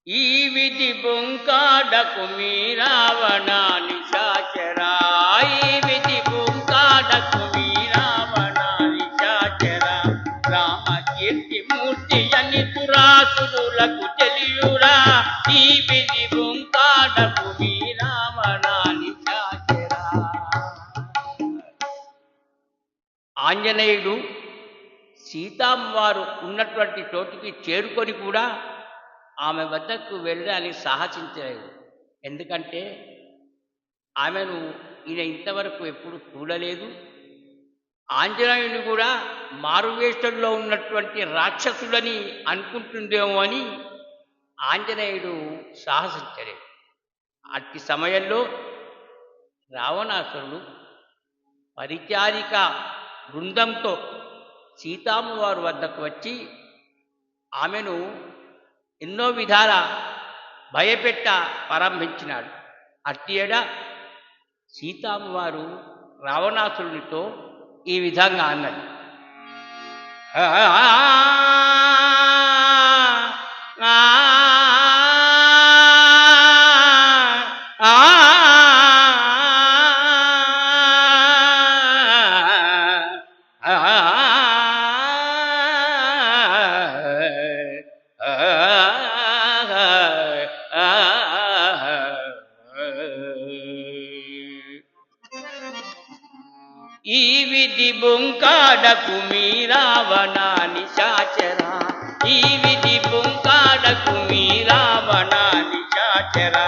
ఈ విధి బొంకాడకు మీ రావణాని శాచరా ఈ విధి బొంకాడకు మీ రావణాని శాచరా రామ కీర్తి మూర్తి అని దురాసురులకు తెలియురా ఈ విధి బొంకాడకు మీ రావణాని శాచరా. ఆంజనేయుడు సీతామ్మవారు ఉన్నటువంటి చోటికి చేరుకొని కూడా ఆమె వద్దకు వెళ్ళడానికి సాహసించలేదు. ఎందుకంటే ఆమెను ఈయన ఇంతవరకు ఎప్పుడు చూడలేదు. ఆంజనేయుని కూడా మారువేషంలో ఉన్నటువంటి రాక్షసుడని అనుకుంటుందేమో అని ఆంజనేయుడు సాహసించలేదు. అట్టి సమయంలో రావణాసురుడు పరిచారిక బృందంతో సీతామ్మవారి వద్దకు వచ్చి ఆమెను ఎన్నో విధాల భయపెట్ట ప్రారంభించినాడు. అట్టియడ సీతామ్మవారు రావణాసురునితో ఈ విధంగా అన్నది. ఈ విధి బొంకాడకు మీ రావణాని శాచరా ఈ విధి బొంకాడకు మీ రావణాని శాచరా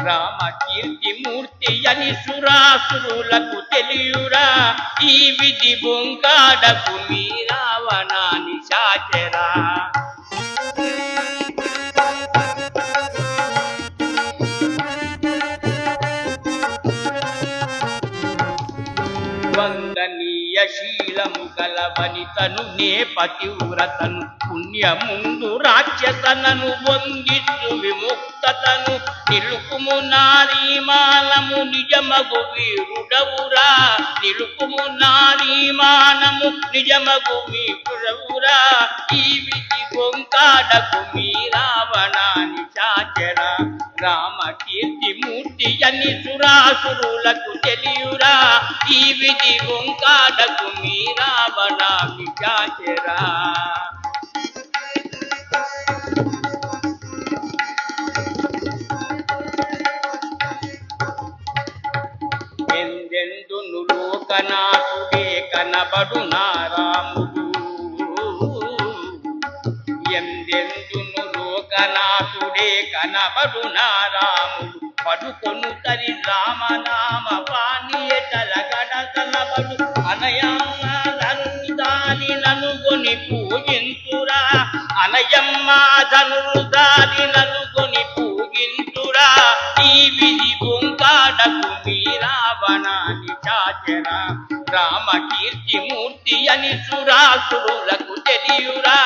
రామ కీర్తి మూర్తి అని సురాసురులకు తెలియురా ఈ విధి బొంకాడకు మీ రావణాని శాచరా. వందనీయ శీలము గల వనితను నే పతివ్రతను పుణ్యముందు రాక్షసనను వందిస్తు విముక్తతను నిలుకుము నారీమానము నిజమగు వీరుడవురా నిలుకుము నారీమానము నిజమగు వీరుడవురా ఈ విధి బొంకాడకు మీ రావణాని శాచరా రామ కీర్తి మూర్తి అని సురాసురులకు తెలియురా ఈ విధి బొంకాడకు మీ రావణాని శాచరా. ఎందెందును లోకనాథుడే కనబడు నారాముడు ఎందెందును లోకనాథుడే కనబడు నారాముడు పడుకొను తరి రామనామ పానీయ తలగడ కనబడు అనయమ్మ ధనుదాని ననుగొని పూజింతురా అనయమ్మ ధనుదాని ననుగొని పూజింతురా ఈ విధి బొంకాడకు మీ రావణాని శాచరా రామ కీర్తి మూర్తి అని సురాసురులకు తెలియురా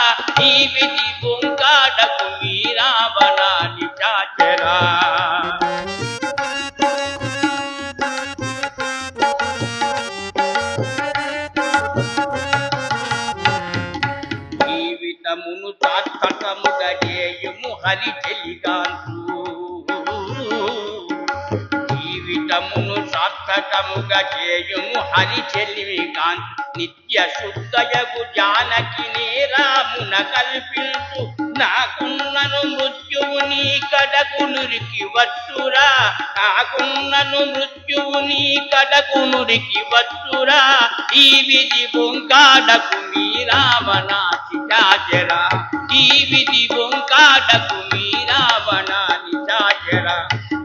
ఈ విధి బొంకాడకు మీ రావణాని శాచరా. జీవితమును సార్థకముగా చేయుము హరి చెలిగాంతు జీవితమును సార్థకముగా చేయుము హరి చెలిగాంతు నిత్య శుద్ధయగు జానకి నే రామున కల్పించు నాకున్నను మృత్యువు నీ కడకు నురికి వచ్చురా నాకున్నను మృత్యువు నీ కడకు నురికి వచ్చురా ఈ విధి బొంకాడకు మీ రావణాని శాచరా ఈ విధి బొంకాడకు మీ రావణాని శాచరా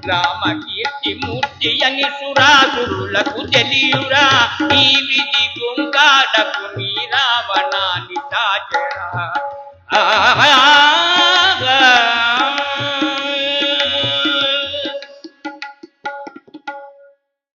రామ కీర్తి మూర్తి అని సురాసురులకు తెలియురా ఈ విధి బొంకాడకు మీ రావణాని శాచరా.